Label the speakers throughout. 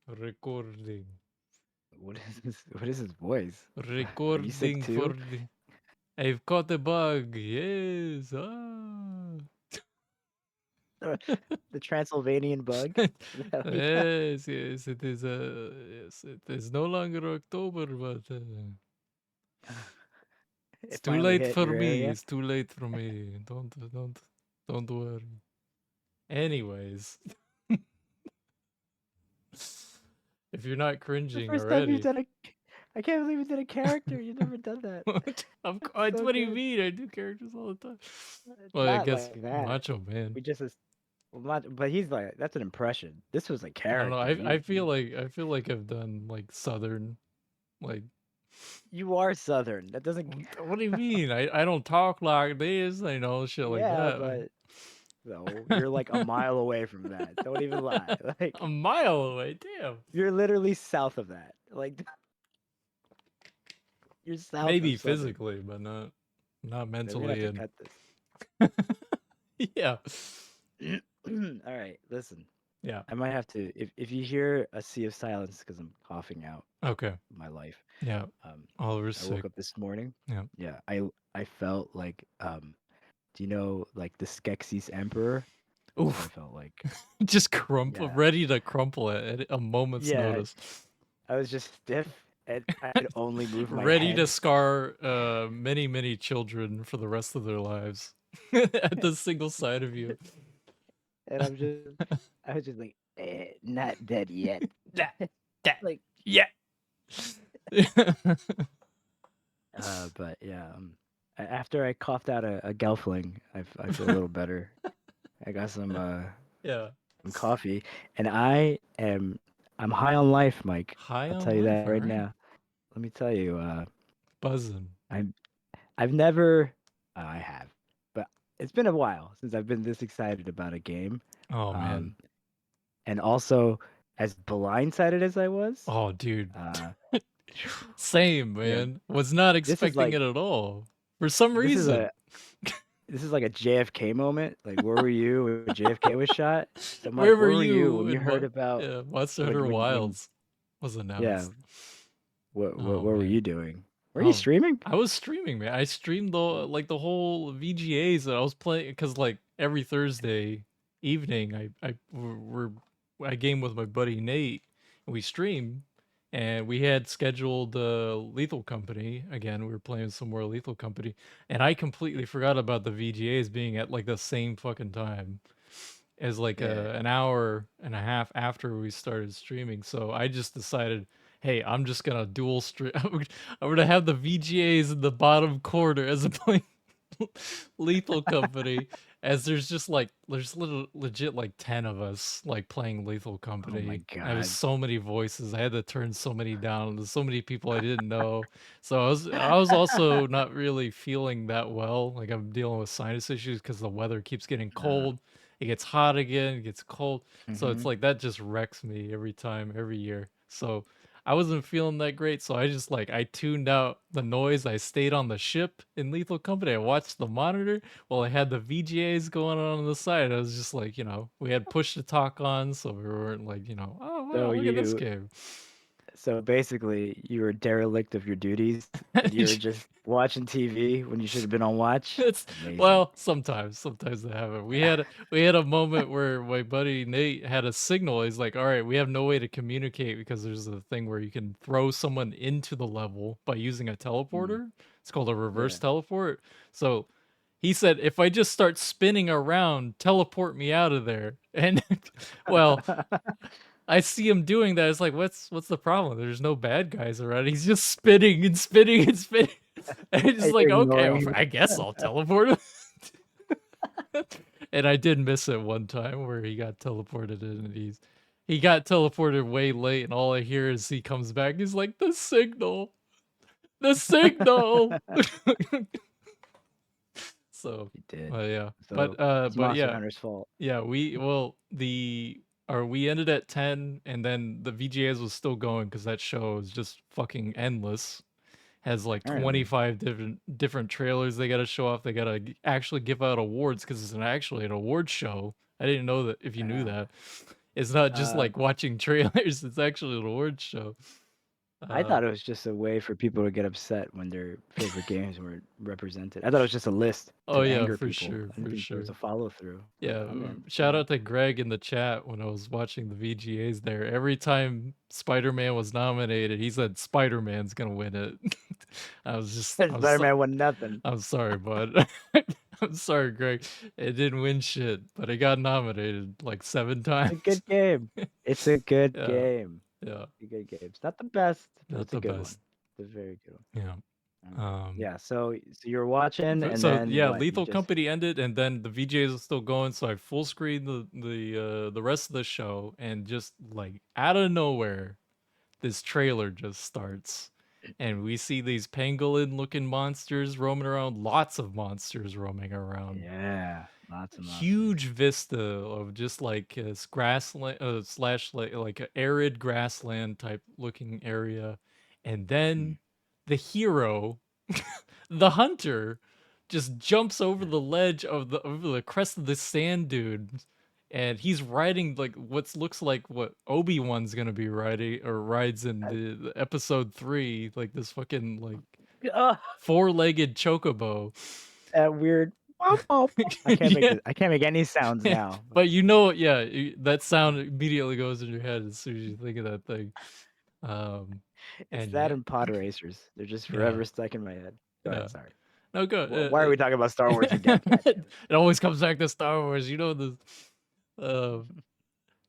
Speaker 1: Recording.
Speaker 2: What is this? What is his voice? Are you sick
Speaker 1: Recording for
Speaker 2: too?
Speaker 1: the. I've caught a bug. Yes. Ah.
Speaker 2: The the Transylvanian bug? Is that what we got?
Speaker 1: Yes, yes. It is. Yes, it is no longer October, but it's
Speaker 2: It
Speaker 1: too
Speaker 2: finally
Speaker 1: late
Speaker 2: hit
Speaker 1: for
Speaker 2: your
Speaker 1: me.
Speaker 2: area?
Speaker 1: It's too late for me. Don't worry. Anyways, if you're not
Speaker 2: The
Speaker 1: cringing
Speaker 2: first time you've
Speaker 1: already,
Speaker 2: done a I can't believe you did a character. You've never done that. It's so
Speaker 1: what do you
Speaker 2: good.
Speaker 1: mean? I do characters all the time.
Speaker 2: It's
Speaker 1: Well, I
Speaker 2: not
Speaker 1: guess
Speaker 2: like that.
Speaker 1: Macho Man.
Speaker 2: We just well, but he's like that's an impression. This was a
Speaker 1: I don't know.
Speaker 2: character.
Speaker 1: I feel like I've done like Southern, like
Speaker 2: You are Southern. That doesn't
Speaker 1: what do you mean? I don't talk like this. I know shit like
Speaker 2: Yeah,
Speaker 1: that.
Speaker 2: but no, you're like a mile away from that. Don't even lie.
Speaker 1: A
Speaker 2: Like
Speaker 1: mile away. Damn.
Speaker 2: you're literally south of that. Like you're south
Speaker 1: Maybe
Speaker 2: of Southern.
Speaker 1: physically, but not
Speaker 2: Okay, we're gonna have
Speaker 1: mentally
Speaker 2: to
Speaker 1: and
Speaker 2: cut this.
Speaker 1: yeah.
Speaker 2: All right, listen.
Speaker 1: Yeah.
Speaker 2: I might have to if you hear a sea of silence because I'm coughing out
Speaker 1: Okay.
Speaker 2: my life.
Speaker 1: Yeah.
Speaker 2: Um,
Speaker 1: Oliver's
Speaker 2: I woke
Speaker 1: sick.
Speaker 2: up this morning.
Speaker 1: Yeah.
Speaker 2: Yeah, I felt like do you know like the Skeksis Emperor? That's what I
Speaker 1: Oof.
Speaker 2: felt like.
Speaker 1: Just crumple,
Speaker 2: Yeah,
Speaker 1: ready to crumple at a moment's
Speaker 2: yeah.
Speaker 1: notice.
Speaker 2: I was just stiff and I could only move my
Speaker 1: Ready to
Speaker 2: head,
Speaker 1: scar many children for the rest of their lives at the single side of you.
Speaker 2: and I was just like, not dead yet.
Speaker 1: That, that,
Speaker 2: Like,
Speaker 1: yeah.
Speaker 2: but yeah, after I coughed out a Gelfling, I feel a little better. I got
Speaker 1: Yeah.
Speaker 2: some coffee, and I'm high on life, Mike.
Speaker 1: High
Speaker 2: I'll
Speaker 1: on
Speaker 2: tell you
Speaker 1: life,
Speaker 2: that
Speaker 1: all
Speaker 2: right
Speaker 1: right.
Speaker 2: now. Let me tell you,
Speaker 1: Buzzing.
Speaker 2: I'm I've never I have, but it's been a while since I've been this excited about a game.
Speaker 1: Oh man.
Speaker 2: Um, and also as blindsided as I was,
Speaker 1: Oh dude.
Speaker 2: uh,
Speaker 1: Same,
Speaker 2: you know,
Speaker 1: man. Was not
Speaker 2: this is
Speaker 1: expecting
Speaker 2: like
Speaker 1: it at all. For some
Speaker 2: this is
Speaker 1: reason.
Speaker 2: a this is like a JFK moment. Like, where were you when JFK was shot? So, Mike,
Speaker 1: Where were
Speaker 2: where were you
Speaker 1: you
Speaker 2: when you
Speaker 1: when
Speaker 2: heard about
Speaker 1: Monster Hunter
Speaker 2: when
Speaker 1: Wilds was
Speaker 2: yeah,
Speaker 1: announced?
Speaker 2: what
Speaker 1: Oh
Speaker 2: were you
Speaker 1: man.
Speaker 2: doing? Were you
Speaker 1: Oh,
Speaker 2: streaming?
Speaker 1: I was streaming, man. I streamed the whole VGAs that I was playing because like every Thursday evening, I game with my buddy Nate, and we stream, and we had scheduled Lethal Company again. We were playing some more Lethal Company, and I completely forgot about the VGAs being at like the same fucking time as like
Speaker 2: Yeah.
Speaker 1: an hour and a half after we started streaming. So I just decided, hey, I'm just gonna dual stream. I'm gonna have the VGAs in the bottom corner as a playing Lethal Company, as there's legit like 10 of us like playing Lethal
Speaker 2: Oh my
Speaker 1: Company. I was
Speaker 2: God.
Speaker 1: so many voices. I had to turn so many down. There's so many people I didn't know. So I was also not really feeling that well. Like I'm dealing with sinus issues because the weather keeps getting
Speaker 2: Uh,
Speaker 1: cold. It gets hot again, it gets cold. So it's
Speaker 2: mm-hmm.
Speaker 1: like that just wrecks me every time, every year. So I wasn't feeling that great, so I just like I tuned out the noise. I stayed on the ship in Lethal Company. I watched the monitor while I had the VGAs going on the side. I was just like, we had push to talk on, so we weren't like, oh
Speaker 2: So
Speaker 1: wow, look at this
Speaker 2: you
Speaker 1: game.
Speaker 2: so basically you were derelict of your duties and you were just watching TV when you should have been on watch.
Speaker 1: It's
Speaker 2: Amazing.
Speaker 1: well, sometimes they haven't. We had a moment where my buddy Nate had a signal. He's like, "All right, we have no way to communicate because there's a thing where you can throw someone into the level by using a
Speaker 2: Mm,
Speaker 1: teleporter. It's called a reverse
Speaker 2: yeah.
Speaker 1: teleport." So he said, "If I just start spinning around, teleport me out of there." And well, I see him doing that. It's like, what's the problem? There's no bad guys around. He's just spinning and spinning and spinning. And it's just
Speaker 2: And
Speaker 1: like,
Speaker 2: you're
Speaker 1: okay, well,
Speaker 2: ignoring
Speaker 1: I guess I'll teleport him. And I did miss it one time where he got teleported in, and he got teleported way late, and all I hear is he comes back. He's like, the signal. So,
Speaker 2: You did.
Speaker 1: yeah,
Speaker 2: So it's
Speaker 1: but
Speaker 2: Monster
Speaker 1: yeah,
Speaker 2: Hunter's fault.
Speaker 1: yeah, we ended at 10, and then the VGAs was still going because that show is just fucking endless. Has like
Speaker 2: Apparently.
Speaker 1: 25 different trailers they got to show off. They got to actually give out awards because it's actually an award show. I didn't know that if you knew
Speaker 2: Yeah.
Speaker 1: that. It's not just
Speaker 2: Uh,
Speaker 1: like watching trailers, it's actually an awards show.
Speaker 2: I
Speaker 1: Uh,
Speaker 2: thought it was just a way for people to get upset when their favorite games weren't represented. I thought it was just a list
Speaker 1: oh
Speaker 2: to
Speaker 1: yeah,
Speaker 2: anger
Speaker 1: for
Speaker 2: people.
Speaker 1: sure,
Speaker 2: I didn't
Speaker 1: for
Speaker 2: think there was
Speaker 1: sure.
Speaker 2: a follow through. But
Speaker 1: Yeah,
Speaker 2: I mean,
Speaker 1: shout out to Greg in the chat when I was watching the VGAs there. Every time Spider-Man was nominated, he said Spider-Man's gonna win it.
Speaker 2: Spider-Man won nothing.
Speaker 1: I'm sorry, bud. I'm sorry, Greg. It didn't win shit, but it got nominated like 7
Speaker 2: It's a
Speaker 1: times.
Speaker 2: good game. It's a good
Speaker 1: Yeah,
Speaker 2: game.
Speaker 1: yeah,
Speaker 2: A good game. It's not the best, but
Speaker 1: not
Speaker 2: it's a
Speaker 1: the
Speaker 2: good one.
Speaker 1: best.
Speaker 2: It's a very good one.
Speaker 1: Yeah. Um,
Speaker 2: Yeah. So you're watching, and
Speaker 1: so
Speaker 2: then
Speaker 1: yeah,
Speaker 2: what? You
Speaker 1: Lethal
Speaker 2: just
Speaker 1: Company ended, and then the VJs are still going. So I full screen the rest of the show, and just like out of nowhere, this trailer just starts, and we see these pangolin looking monsters roaming around. Lots of monsters roaming around.
Speaker 2: yeah, lots of monsters.
Speaker 1: Huge vista of just like this grassland slash like a arid grassland type looking area, and
Speaker 2: Mm.
Speaker 1: then the hero, the hunter, just jumps over the ledge of the over the crest of the sand dune, and he's riding like what looks like what Obi-Wan's gonna be riding or rides in the episode 3, like this fucking like
Speaker 2: Ugh,
Speaker 1: four-legged chocobo.
Speaker 2: that weird. Womp, womp, womp. I can't make
Speaker 1: Yeah.
Speaker 2: this. I can't make any sounds now.
Speaker 1: But you know, yeah, that sound immediately goes in your head as soon as you think of that thing. Um,
Speaker 2: It's
Speaker 1: and
Speaker 2: that
Speaker 1: yeah,
Speaker 2: and pod racers. They're just
Speaker 1: yeah,
Speaker 2: forever stuck in my head. Go
Speaker 1: yeah.
Speaker 2: ahead. Sorry.
Speaker 1: No, go.
Speaker 2: Why are we talking about Star Wars again? God damn
Speaker 1: It always comes back to Star Wars. You know the. Uh,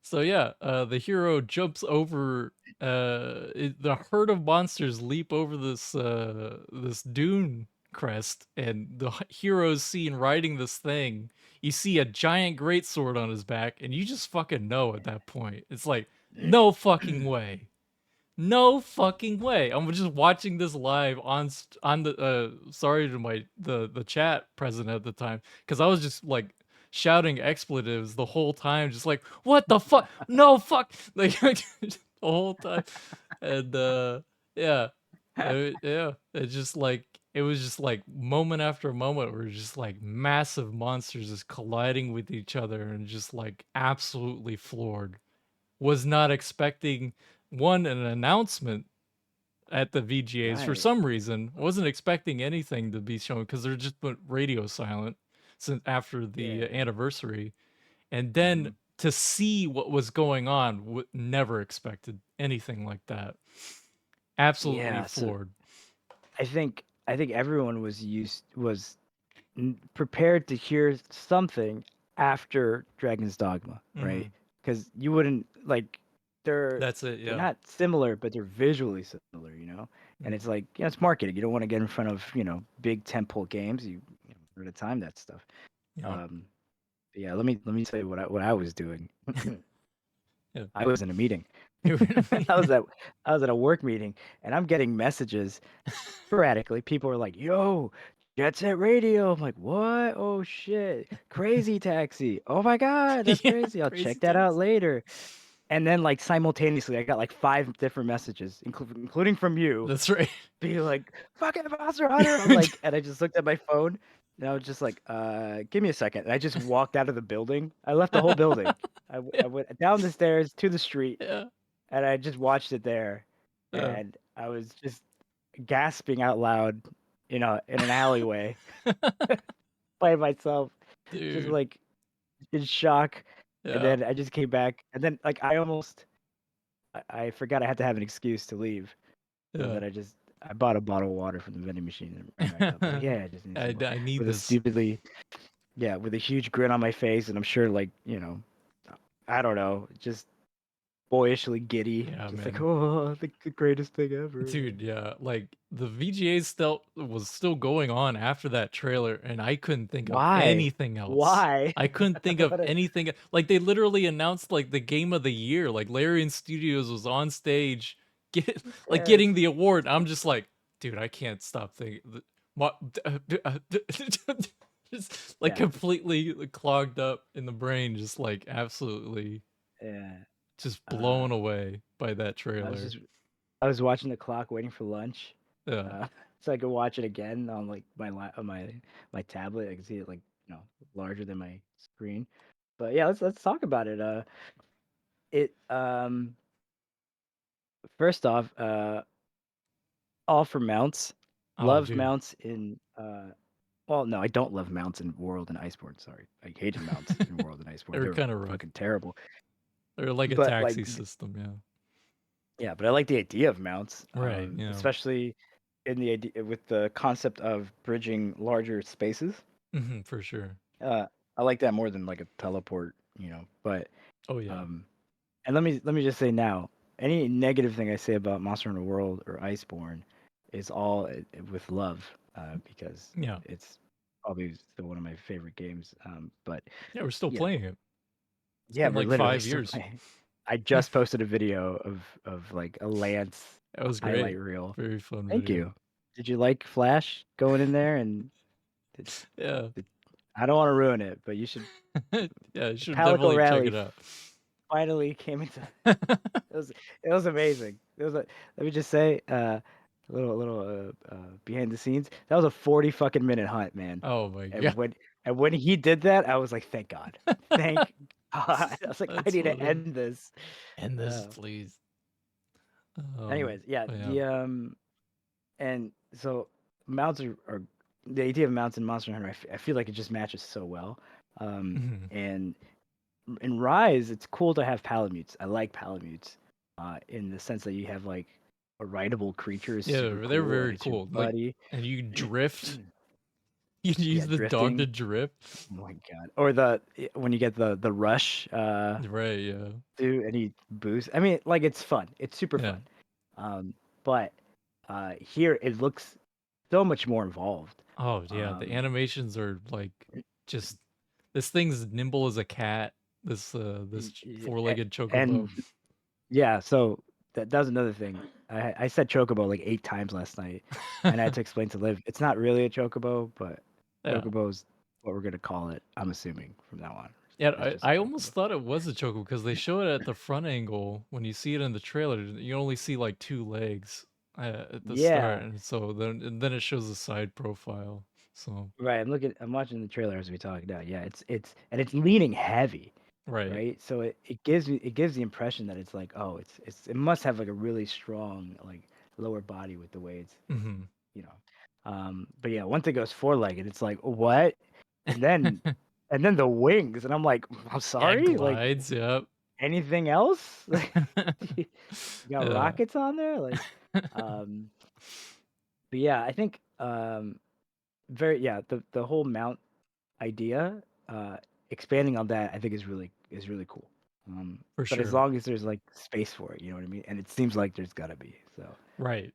Speaker 1: so yeah, the hero jumps over. The herd of monsters leap over this dune crest, and the hero's seen riding this thing. You see a giant greatsword on his back, and you just fucking know at that point. It's like, no fucking
Speaker 2: it.
Speaker 1: way. No fucking way. I'm just watching this live on the sorry to my the chat present at the time, cuz I was just like shouting expletives the whole time, just like, what the fuck? No fuck. Like the whole time. And yeah. Yeah, it just like it was just like moment after moment where just like massive monsters just colliding with each other, and just like absolutely floored. Was not expecting one an announcement at the VGAs for
Speaker 2: Right.
Speaker 1: some reason. Wasn't expecting anything to be shown because they're just went radio silent since after
Speaker 2: Yeah.
Speaker 1: the anniversary, and then
Speaker 2: hmm
Speaker 1: to see what was going on, never expected anything like that. Absolutely
Speaker 2: Yeah. So
Speaker 1: floored.
Speaker 2: I think everyone was prepared to hear something after Dragon's Dogma,
Speaker 1: Hmm.
Speaker 2: right? Because you wouldn't like they're
Speaker 1: That's it.
Speaker 2: they're
Speaker 1: Yeah.
Speaker 2: not similar, but they're visually similar, you know. And
Speaker 1: Mm.
Speaker 2: it's like it's marketing. You don't want to get in front of big tentpole games. At a time that stuff.
Speaker 1: Yeah.
Speaker 2: Um, but yeah, let me tell you what I was doing.
Speaker 1: Yeah.
Speaker 2: I was in a meeting.
Speaker 1: You were gonna
Speaker 2: I was
Speaker 1: be-
Speaker 2: at I was at a work meeting, and I'm getting messages sporadically. People are like, "Yo, Jet Set Radio." I'm like, "What? Oh shit, Crazy Taxi. Oh my god, that's
Speaker 1: yeah.
Speaker 2: crazy. I'll
Speaker 1: Crazy
Speaker 2: check that out
Speaker 1: tax.
Speaker 2: later." And then like simultaneously, I got like 5 different messages, including from you,
Speaker 1: That's right.
Speaker 2: be like, "Fucking Monster Hunter." I'm like, and I just looked at my phone, and I was just like, give me a second. And I just walked out of the building. I left the whole building.
Speaker 1: Yeah.
Speaker 2: I went down the stairs to the street,
Speaker 1: Yeah.
Speaker 2: and I just watched it there,
Speaker 1: Yeah.
Speaker 2: and I was just gasping out loud, in an alleyway by myself, just
Speaker 1: Dude.
Speaker 2: like in shock. And
Speaker 1: Yeah.
Speaker 2: then I just came back, and then like I forgot I had to have an excuse to leave, so
Speaker 1: Yeah.
Speaker 2: that I bought a bottle of water from the vending machine and ran back up. I was like, yeah, I just need some
Speaker 1: I need
Speaker 2: with a
Speaker 1: this.
Speaker 2: stupidly, yeah, with a huge grin on my face, and I'm sure like I don't know, just boyishly giddy,
Speaker 1: Yeah,
Speaker 2: just like
Speaker 1: man.
Speaker 2: oh the greatest thing ever.
Speaker 1: Dude, yeah. Like the VGA still was still going on after that trailer, and I couldn't think of
Speaker 2: Why?
Speaker 1: anything else.
Speaker 2: Why?
Speaker 1: I couldn't think of
Speaker 2: What a,
Speaker 1: anything. Like they literally announced like the game of the year. Like Larian Studios was on stage
Speaker 2: yes.
Speaker 1: getting the award. I'm just like, dude, I can't stop thinking. What just like
Speaker 2: Yeah.
Speaker 1: completely clogged up in the brain, just like absolutely
Speaker 2: Yeah.
Speaker 1: just
Speaker 2: Uh,
Speaker 1: blown away by that
Speaker 2: I was
Speaker 1: trailer.
Speaker 2: just I was watching the clock waiting for lunch,
Speaker 1: Yeah.
Speaker 2: uh, so I could watch it again on like on my tablet. I can see it like larger than my screen. But yeah, let's talk about it. it first off, all for mounts.
Speaker 1: Oh,
Speaker 2: Love
Speaker 1: dude,
Speaker 2: mounts in well, no, I don't love mounts in World and Iceborne. Sorry, I hated mounts in World and Iceborne. They
Speaker 1: they're
Speaker 2: were
Speaker 1: kind of rough.
Speaker 2: fucking terrible.
Speaker 1: They're like a
Speaker 2: But like,
Speaker 1: taxi system, yeah.
Speaker 2: yeah, but I like the idea of mounts,
Speaker 1: Right,
Speaker 2: especially in the idea with the concept of bridging larger spaces.
Speaker 1: for sure.
Speaker 2: Uh, I like that more than like a teleport, But
Speaker 1: Oh yeah.
Speaker 2: um, and let me just say now, any negative thing I say about Monster Hunter World or Iceborne is all with love, because
Speaker 1: Yeah.
Speaker 2: it's probably still one of my favorite games. But
Speaker 1: Yeah, we're still
Speaker 2: you know,
Speaker 1: playing it. It's
Speaker 2: yeah,
Speaker 1: been
Speaker 2: we're
Speaker 1: like
Speaker 2: literally
Speaker 1: 5
Speaker 2: still
Speaker 1: years.
Speaker 2: playing. I just posted a video of like a Lance
Speaker 1: That was
Speaker 2: highlight
Speaker 1: great.
Speaker 2: reel.
Speaker 1: Very fun
Speaker 2: Thank
Speaker 1: video.
Speaker 2: you. Did you like Flash going in there and did,
Speaker 1: Yeah.
Speaker 2: I don't want to ruin it, but you should.
Speaker 1: Yeah, you
Speaker 2: The
Speaker 1: should
Speaker 2: Palico
Speaker 1: definitely check
Speaker 2: Rally
Speaker 1: it out.
Speaker 2: finally came into. It was amazing. Let me just say, a little behind the scenes. That was a 40 fucking minute hunt, man.
Speaker 1: Oh my
Speaker 2: And
Speaker 1: god.
Speaker 2: when he did that, I was like, thank God, thank God. I was like, I
Speaker 1: That's
Speaker 2: need to
Speaker 1: funny.
Speaker 2: end this.
Speaker 1: End this,
Speaker 2: Uh,
Speaker 1: please.
Speaker 2: anyways, yeah,
Speaker 1: But yeah.
Speaker 2: and so mounts are the idea of mounts in Monster Hunter. I feel like it just matches so well.
Speaker 1: Mhm.
Speaker 2: And in Rise, it's cool to have palamutes. I like palamutes, in the sense that you have like a rideable creature is super
Speaker 1: Yeah, they're
Speaker 2: cool, and
Speaker 1: very
Speaker 2: it's your
Speaker 1: cool. Like,
Speaker 2: buddy.
Speaker 1: and you drift. You can
Speaker 2: Yeah,
Speaker 1: use the dog to
Speaker 2: drifting.
Speaker 1: drift.
Speaker 2: Oh my god! Or when you get the rush,
Speaker 1: Right, yeah.
Speaker 2: do any boost. I mean, like it's fun. It's super
Speaker 1: Yeah.
Speaker 2: fun. But here it looks so much more involved.
Speaker 1: Oh yeah, the
Speaker 2: Um,
Speaker 1: animations are like just this thing's nimble as a cat. This four-legged chocobo.
Speaker 2: and yeah, so that was another thing. I said chocobo like 8 times last night, and I had to explain to Liv it's not really a chocobo, but
Speaker 1: Yeah.
Speaker 2: chocobo's what we're gonna call it. I'm assuming from now on.
Speaker 1: Yeah,
Speaker 2: It's just a
Speaker 1: I
Speaker 2: chocobo.
Speaker 1: almost thought it was a chocobo because they show it at the front angle. When you see it in the trailer, you only see like two legs at the start,
Speaker 2: Yeah,
Speaker 1: and so then it shows the side profile. So
Speaker 2: right. I'm watching the trailer as we talk now. Yeah, it's leaning heavy,
Speaker 1: right.
Speaker 2: right? So it gives the impression that it's like, oh, it must have like a really strong like lower body with the way it's
Speaker 1: Hmm.
Speaker 2: you know. But yeah, once it goes four-legged, it's like what? And then and then the wings, and I'm like, I'm
Speaker 1: Yeah, it
Speaker 2: sorry, like
Speaker 1: glides. Yep.
Speaker 2: anything else? Like you got
Speaker 1: Yeah.
Speaker 2: rockets on there, like um. But yeah, I think very yeah the whole mount idea, uh, expanding on that, I think is really cool.
Speaker 1: For
Speaker 2: But as
Speaker 1: sure.
Speaker 2: long as there's like space for it, you know what I mean? And it seems like there's gotta be. So
Speaker 1: Right.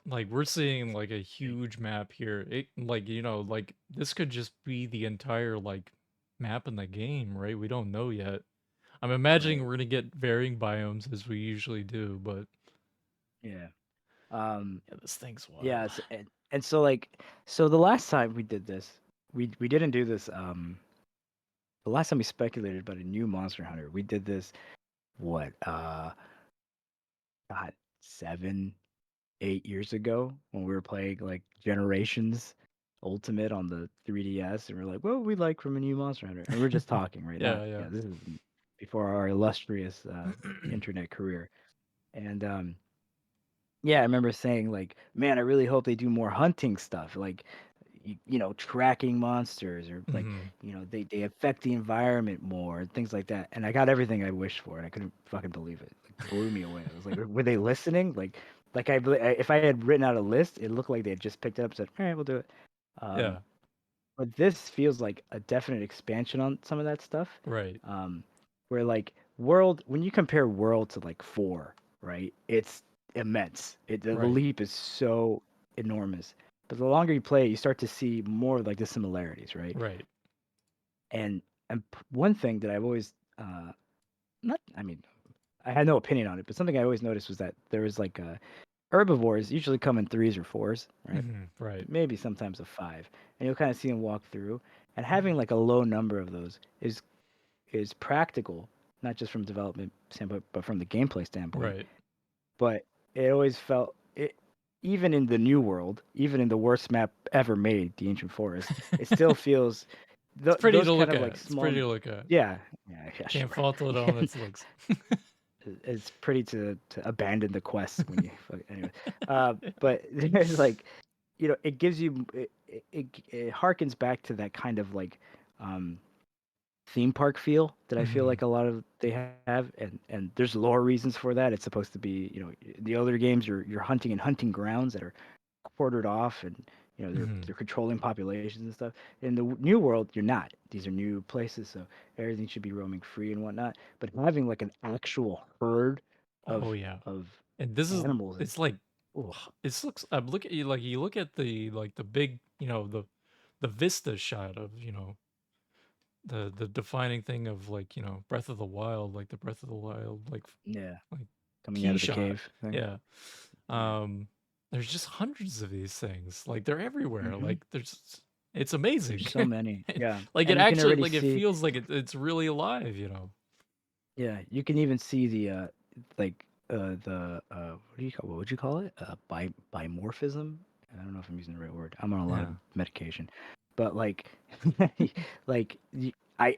Speaker 1: Like we're seeing like a huge map here. It like like this could just be the entire like map in the game, right? We don't know yet. I'm imagining
Speaker 2: right,
Speaker 1: we're gonna get varying biomes as we usually do, but
Speaker 2: yeah. Um,
Speaker 1: yeah, this thing's
Speaker 2: yeah.
Speaker 1: wild.
Speaker 2: And so like so the last time we did this, we didn't do this. The last time we speculated about a new Monster Hunter, we did this. What? God, 7, 8 years ago when we were playing like Generations Ultimate on the 3DS, and we're like, what would we like from a new Monster Hunter? And we're just talking, right? Not,
Speaker 1: Yeah, yeah.
Speaker 2: yeah, this is before our illustrious internet career. And yeah, I remember saying like, man, I really hope they do more hunting stuff, like tracking monsters, or like
Speaker 1: Hmm.
Speaker 2: they affect the environment more and things like that. And I got everything I wished for, and I couldn't fucking believe it. Like blew me away. I was like, were they listening? Like if I had written out a list, it looked like they had just picked it up and said, all right, we'll do it. Um,
Speaker 1: Yeah,
Speaker 2: but this feels like a definite expansion on some of that stuff.
Speaker 1: right.
Speaker 2: Um, where like World, when you compare World to like 4, right? It's immense. The
Speaker 1: Right.
Speaker 2: leap is so enormous. But the longer you play, you start to see more of like the similarities, right?
Speaker 1: Right.
Speaker 2: And one thing that I've always not, I mean, I had no opinion on it, but something I always noticed was that there was like herbivores usually come in threes or fours, right?
Speaker 1: Right.
Speaker 2: Maybe sometimes a five, and you'll kind of see them walk through. And having like a low number of those is practical, not just from development standpoint, but from the gameplay standpoint.
Speaker 1: Right.
Speaker 2: But it always felt it, even in the new world, even in the worst map ever made, the Ancient Forest, it still feels
Speaker 1: It's pretty
Speaker 2: those
Speaker 1: to
Speaker 2: kind
Speaker 1: look
Speaker 2: of
Speaker 1: at.
Speaker 2: like
Speaker 1: It's
Speaker 2: small.
Speaker 1: pretty to look at.
Speaker 2: Yeah, yeah,
Speaker 1: Can't
Speaker 2: sure.
Speaker 1: fault it on its looks.
Speaker 2: it's pretty to abandon the quest when you anyway. But there's like, it gives you it harkens back to that kind of like um theme park feel that I feel
Speaker 1: Hmm.
Speaker 2: like a lot of they have, and there's lore reasons for that. It's supposed to be, the older games you're hunting in hunting grounds that are quartered off, and
Speaker 1: Hmm.
Speaker 2: they're controlling populations and stuff. In the new world, you're not. These are new places, so everything should be roaming free and whatnot. But having like an actual herd
Speaker 1: Oh
Speaker 2: of
Speaker 1: yeah.
Speaker 2: of
Speaker 1: And this is
Speaker 2: animals is
Speaker 1: it's like
Speaker 2: oh
Speaker 1: it looks. I'm looking at you like you look at the like the big the vista shot of the defining thing of like Breath of the Wild, like the Breath of the Wild
Speaker 2: yeah,
Speaker 1: like
Speaker 2: coming out
Speaker 1: key
Speaker 2: of the
Speaker 1: shot.
Speaker 2: cave thing.
Speaker 1: Yeah.
Speaker 2: Yeah.
Speaker 1: Um, there's just hundreds of these things. Like they're everywhere.
Speaker 2: Hmm.
Speaker 1: Like it's amazing.
Speaker 2: There's so many. Yeah,
Speaker 1: Like it
Speaker 2: and you can
Speaker 1: actually
Speaker 2: already
Speaker 1: like it
Speaker 2: see.
Speaker 1: feels like it's really alive.
Speaker 2: Yeah, you can even see the like the what would you call it? Bimorphism? I don't know if I'm using the right word. I'm on a lot of
Speaker 1: Yeah.
Speaker 2: medication. But like like I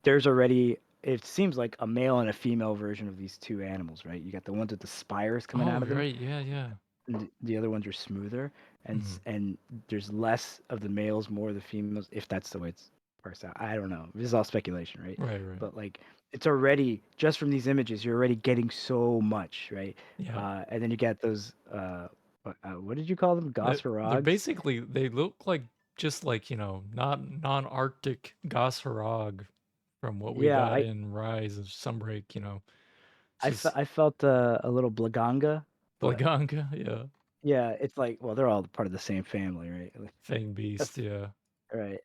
Speaker 2: there's already, it seems like a male and a female version of these two animals, right? You got the ones with the spires coming
Speaker 1: Oh,
Speaker 2: out of them,
Speaker 1: right. Yeah, yeah.
Speaker 2: and the other ones are smoother, and
Speaker 1: Mhm.
Speaker 2: and there's less of the males, more of the females, if that's the way it's parsed out. I don't know. This is all speculation, right?
Speaker 1: Right, right.
Speaker 2: But like, it's already just from these images, you're already getting so much, right?
Speaker 1: Yeah.
Speaker 2: And then you get those what did you call them?
Speaker 1: They're
Speaker 2: Gosforogs?
Speaker 1: basically they look like just like, not non-Arctic Gosharog from what we
Speaker 2: Yeah,
Speaker 1: got in Rise of Sunbreak. It's just
Speaker 2: I felt a little Blaganga, but
Speaker 1: Blaganga, yeah.
Speaker 2: yeah, it's like, well, they're all part of the same family, right?
Speaker 1: Fang Beast, yeah.
Speaker 2: Right.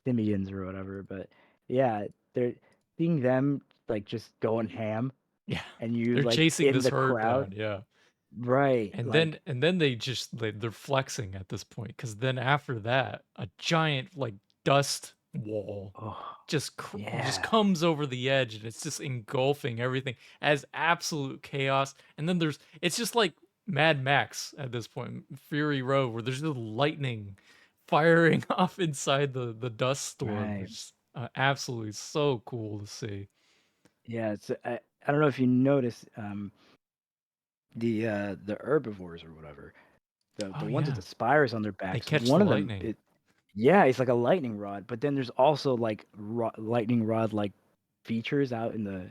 Speaker 2: Simians or whatever. But yeah, they're seeing them like just going ham,
Speaker 1: Yeah.
Speaker 2: and you
Speaker 1: They're
Speaker 2: like
Speaker 1: chasing
Speaker 2: in
Speaker 1: this
Speaker 2: the
Speaker 1: herd
Speaker 2: crowd,
Speaker 1: down, yeah.
Speaker 2: right?
Speaker 1: And then
Speaker 2: Like,
Speaker 1: and then they're flexing at this point because then after that, a giant like dust wall
Speaker 2: oh
Speaker 1: just
Speaker 2: yeah,
Speaker 1: comes over the edge and it's just engulfing everything as absolute chaos. And then it's just like Mad Max at this point, Fury Road, where there's just lightning firing off inside the dust storm.
Speaker 2: right.
Speaker 1: It's absolutely so cool to see.
Speaker 2: Yeah, it's I don't know if you notice the herbivores or whatever, the
Speaker 1: Oh
Speaker 2: ones with
Speaker 1: yeah,
Speaker 2: the spires on their
Speaker 1: they
Speaker 2: backs.
Speaker 1: catch the
Speaker 2: One of them,
Speaker 1: lightning.
Speaker 2: yeah, it's like a lightning rod, but then there's also like lightning rod like features out in the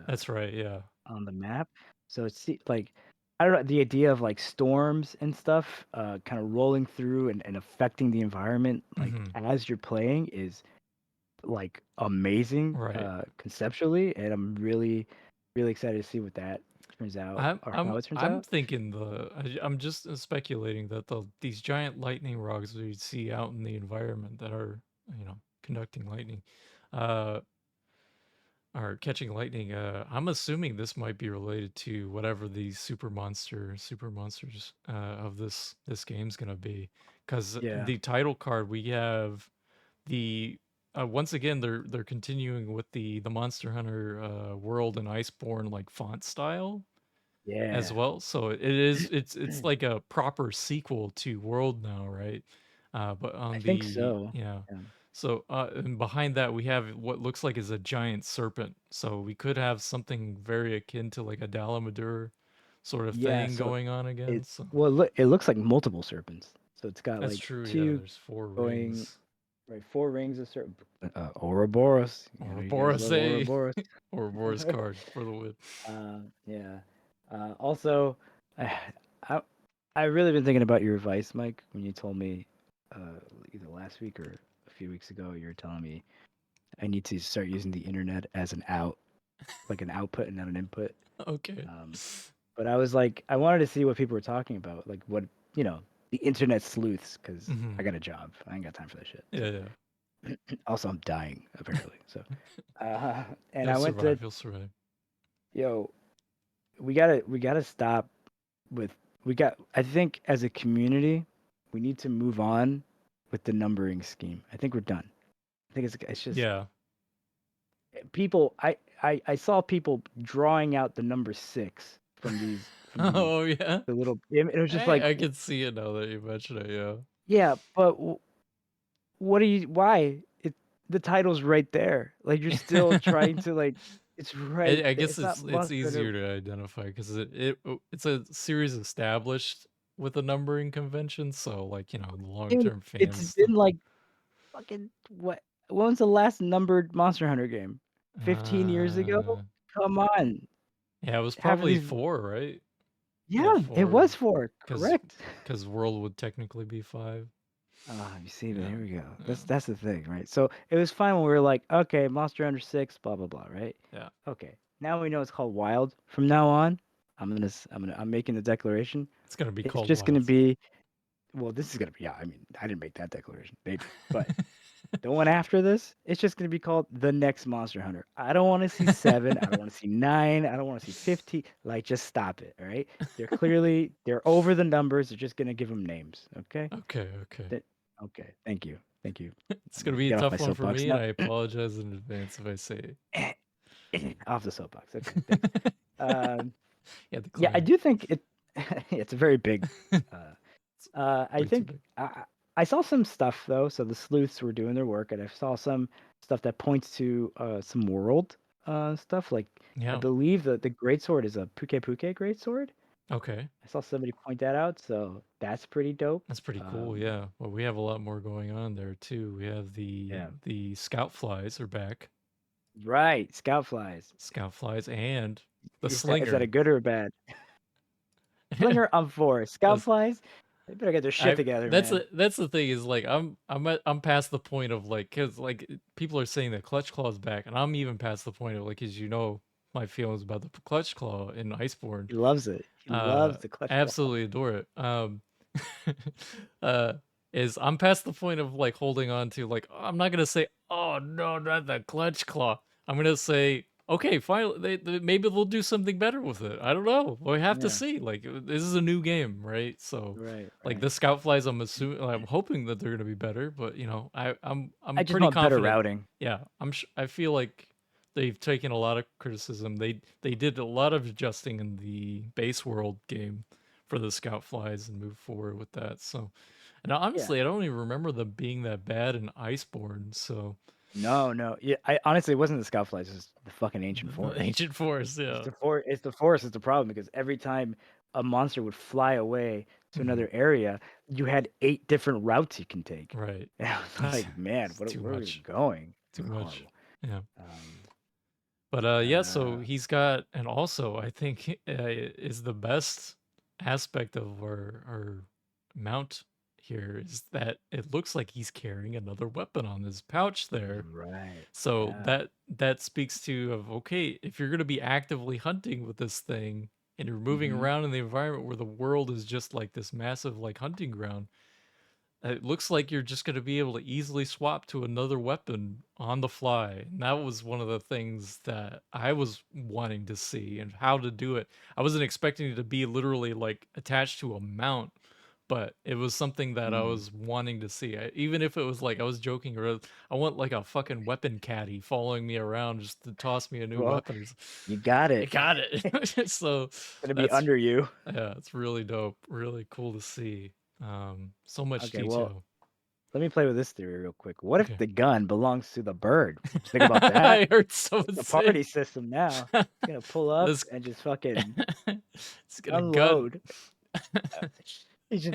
Speaker 1: That's right, yeah.
Speaker 2: on the map. So it's like, I don't know, the idea of like storms and stuff kind of rolling through and affecting the environment like
Speaker 1: Hmm.
Speaker 2: as you're playing is like amazing
Speaker 1: Right.
Speaker 2: conceptually, and I'm really really excited to see what that turns out
Speaker 1: I'm
Speaker 2: or
Speaker 1: I'm
Speaker 2: how it turns
Speaker 1: I'm
Speaker 2: out.
Speaker 1: thinking I'm just speculating that these giant lightning rods we see out in the environment that are conducting lightning, uh, are catching lightning. I'm assuming this might be related to whatever the super monsters of this game's gonna be, because
Speaker 2: Yeah.
Speaker 1: the title card we have the once again they're continuing with the Monster Hunter World and Iceborne like font style as
Speaker 2: Yeah.
Speaker 1: well. So it's like a proper sequel to World now, right? But
Speaker 2: I
Speaker 1: on
Speaker 2: think
Speaker 1: the
Speaker 2: so.
Speaker 1: yeah.
Speaker 2: Yeah.
Speaker 1: So and behind that we have what looks like is a giant serpent. So we could have something very akin to like a Dalamadur sort of
Speaker 2: Yeah,
Speaker 1: thing
Speaker 2: so
Speaker 1: going on again.
Speaker 2: it
Speaker 1: So
Speaker 2: well it looks like multiple serpents. So it's got
Speaker 1: that's
Speaker 2: like
Speaker 1: true. Yeah,
Speaker 2: two
Speaker 1: there's four
Speaker 2: going.
Speaker 1: rings.
Speaker 2: Right, four rings of certain Ouroboros. You know, you guys
Speaker 1: Ouroboros
Speaker 2: love
Speaker 1: A.
Speaker 2: Ouroboros.
Speaker 1: Ouroboros card for the win.
Speaker 2: Yeah. Also, I, I I really been thinking about your advice, Mike, when you told me either last week or a few weeks ago, you were telling me I need to start using the internet as an out, like an output and not an input.
Speaker 1: Okay.
Speaker 2: Um, but I was like, I wanted to see what people were talking about, like what, you know, the internet sleuths, because I
Speaker 1: Hmm.
Speaker 2: got a job. I ain't got time for that shit. So.
Speaker 1: Yeah, yeah.
Speaker 2: Also, I'm dying apparently. So, uh, and
Speaker 1: He'll
Speaker 2: I went to,
Speaker 1: survive. He'll survive.
Speaker 2: yo, we gotta stop with I think as a community, we need to move on with the numbering scheme. I think we're done. I think it's just
Speaker 1: Yeah.
Speaker 2: people. I saw people drawing out the number six from
Speaker 1: Oh yeah.
Speaker 2: the little. It was just like,
Speaker 1: I can see it now that you mention it. Yeah.
Speaker 2: yeah, but what are you? Why? The title's right there. Like you're still trying to like. It's right.
Speaker 1: I guess
Speaker 2: It's not
Speaker 1: it's
Speaker 2: Monster Hunter.
Speaker 1: easier to identify because it's a series established with a numbering convention. So like the long
Speaker 2: And
Speaker 1: term
Speaker 2: it's
Speaker 1: fans stuff.
Speaker 2: been like fucking what? When was the last numbered Monster Hunter game? 15 years ago?
Speaker 1: Uh,
Speaker 2: Come on.
Speaker 1: yeah, it was
Speaker 2: Half of
Speaker 1: probably
Speaker 2: these.
Speaker 1: 4, right? Yeah,
Speaker 2: Yeah, it
Speaker 1: 4,
Speaker 2: was 4.
Speaker 1: because
Speaker 2: Correct.
Speaker 1: World would technically be 5.
Speaker 2: Ah, you see, but
Speaker 1: Yeah,
Speaker 2: here we go.
Speaker 1: yeah,
Speaker 2: That's the thing, right? So it was fine when we were like, okay, Monster Hunter 6, blah blah blah, right?
Speaker 1: yeah.
Speaker 2: Okay. Now we know it's called Wild. From now on, I'm making the declaration.
Speaker 1: It's gonna be
Speaker 2: It's
Speaker 1: called
Speaker 2: just gonna
Speaker 1: Wilds.
Speaker 2: be well, this is gonna be yeah, I mean, I didn't make that declaration, maybe. But the one after this, it's just gonna be called the next Monster Hunter. I don't want to see 7. I don't want to see 9. I don't want to see 15. Like, just stop it. All right. They're over the numbers. They're just gonna give them names. Okay.
Speaker 1: Okay, okay.
Speaker 2: That, okay. Thank you. Thank you.
Speaker 1: It's
Speaker 2: I'm
Speaker 1: gonna
Speaker 2: gonna
Speaker 1: be a
Speaker 2: get off my
Speaker 1: tough one for
Speaker 2: soapbox
Speaker 1: me, and
Speaker 2: now.
Speaker 1: I apologize in advance if I say
Speaker 2: Off the soapbox. Okay. Thanks.
Speaker 1: it.
Speaker 2: Um,
Speaker 1: Yeah, the
Speaker 2: yeah, I
Speaker 1: claim.
Speaker 2: do think it. It's a very big. Uh,
Speaker 1: It's
Speaker 2: I
Speaker 1: way too
Speaker 2: think
Speaker 1: big.
Speaker 2: I saw some stuff though. So the sleuths were doing their work, and I saw some stuff that points to some world stuff. Like I
Speaker 1: Yeah.
Speaker 2: believe that the greatsword is a Puke Puke greatsword.
Speaker 1: Okay.
Speaker 2: I saw somebody point that out, so that's pretty dope.
Speaker 1: That's pretty cool.
Speaker 2: Um,
Speaker 1: Yeah. Well, we have a lot more going on there too. We have
Speaker 2: yeah,
Speaker 1: the scout flies are back.
Speaker 2: right. Scout flies.
Speaker 1: Scout flies and the
Speaker 2: Is that a
Speaker 1: slinger.
Speaker 2: good or a bad? Slinger, I'm for. Scout
Speaker 1: That's
Speaker 2: flies, they better get their shit together, man.
Speaker 1: that's the thing is like I'm past the point of like because like people are saying that clutch claw's back and I'm even past the point of like as my feelings about the clutch claw in Iceborne.
Speaker 2: He loves it. He loves the clutch claw.
Speaker 1: Absolutely adore it. Uh, is I'm past the point of like holding on to like I'm not gonna say oh no not the clutch claw. I'm gonna say okay fine maybe they'll do something better with it. I don't know. We have to
Speaker 2: Yeah,
Speaker 1: see. Like this is a new game, right? So
Speaker 2: right,
Speaker 1: like
Speaker 2: right.
Speaker 1: the scout flies, I'm hoping that they're gonna be better, but
Speaker 2: I
Speaker 1: I'm
Speaker 2: just
Speaker 1: pretty
Speaker 2: want better
Speaker 1: confident.
Speaker 2: routing.
Speaker 1: Yeah, I feel like they've taken a lot of criticism. They did a lot of adjusting in the base world game for the scout flies and move forward with that. So, and
Speaker 2: Yeah.
Speaker 1: honestly, I don't even remember them being that bad in Iceborne. So,
Speaker 2: No, no. Yeah, I honestly it wasn't the scout flies, it's the fucking ancient
Speaker 1: the
Speaker 2: forest.
Speaker 1: ancient forest, yeah.
Speaker 2: It's the forest is the problem because every time a monster would fly away to
Speaker 1: Mhm.
Speaker 2: another area, you had 8 different routes you can take.
Speaker 1: Right.
Speaker 2: And I was
Speaker 1: It's,
Speaker 2: like, man,
Speaker 1: it's too
Speaker 2: where are we
Speaker 1: much.
Speaker 2: going?
Speaker 1: Too much.
Speaker 2: Horrible.
Speaker 1: Yeah.
Speaker 2: Um,
Speaker 1: But yeah,
Speaker 2: uh,
Speaker 1: so he's got, and also I think is the best aspect of our mount here is that it looks like he's carrying another weapon on his pouch there.
Speaker 2: right.
Speaker 1: So
Speaker 2: Yeah.
Speaker 1: that speaks to of okay, if you're gonna be actively hunting with this thing and you're moving
Speaker 2: Mm-hmm.
Speaker 1: around in the environment where the world is just like this massive like hunting ground, it looks like you're just going to be able to easily swap to another weapon on the fly. And that was one of the things that I was wanting to see and how to do it. I wasn't expecting it to be literally like attached to a mount, but it was something that I
Speaker 2: Mm.
Speaker 1: was wanting to see. Even if it was like I was joking around, I want like a fucking weapon caddy following me around just to toss me a new
Speaker 2: Well,
Speaker 1: weapon.
Speaker 2: you got
Speaker 1: I
Speaker 2: it.
Speaker 1: got it. So
Speaker 2: Gonna be
Speaker 1: that's
Speaker 2: under you.
Speaker 1: yeah, it's really dope, really cool to see. So much
Speaker 2: Okay, well,
Speaker 1: detail.
Speaker 2: let me play with this theory real quick. What if
Speaker 1: Okay.
Speaker 2: the gun belongs to the bird? What you think about that?
Speaker 1: I heard someone
Speaker 2: It's a
Speaker 1: say
Speaker 2: party system now. It's gonna pull up
Speaker 1: this.
Speaker 2: and just fucking
Speaker 1: He's got a gun.
Speaker 2: unload. Uh, he's